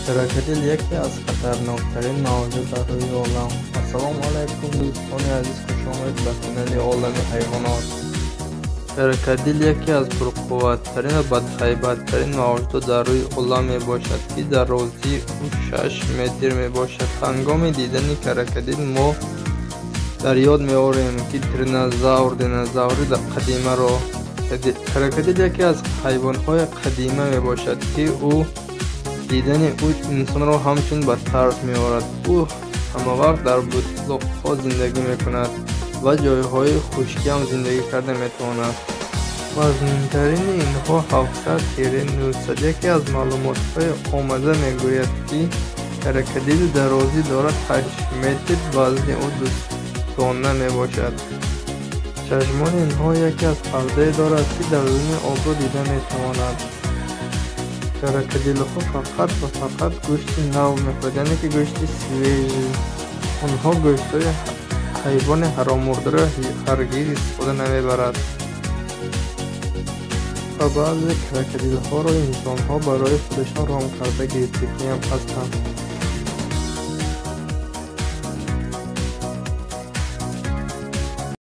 Krokodil یکی از خطرناکترین موجودات در روی عالم. السلام علیکم دوستان عزیز، خوش آمدید به کانال عالم حیوانات. کروکودیل یکی از پرقوت‌ترین و بدهیبت‌ترین موجودات در روی عالم می باشد که درازی او 6 متر می باشد. هنگام دیدن کروکودیل ما در یاد می آوریم که دینوزاوری در قدیمه را. کروکودیل یکی از حیوانات قدیمی می باشد که او دیدن او انسان را همچون به ترس می آورد. او همه وقت در بوتل‌ها زندگی می کند و جایهای خشکی هم زندگی کرده می تواند. وزن‌ترین اینها 700 کیلو است. یکی از معلومات‌های آمده می گوید که کروکودیل درازی دارد 8 متر، وزن او 2 تن می باشد. چشمان اینها یکی از پرده دارد که در زمین آب را دیده می تواند. کروکودیل‌ها فقط گوشت نو می‌خورند، یعنی که گوشت سوژه. آنها گوشت‌های حیوان حرام مرده را هرگز استفاده نمی‌برند. و بعضی کروکودیل‌ها را انسان‌ها برای خودشان رام کرده گرفتگی هم هستند.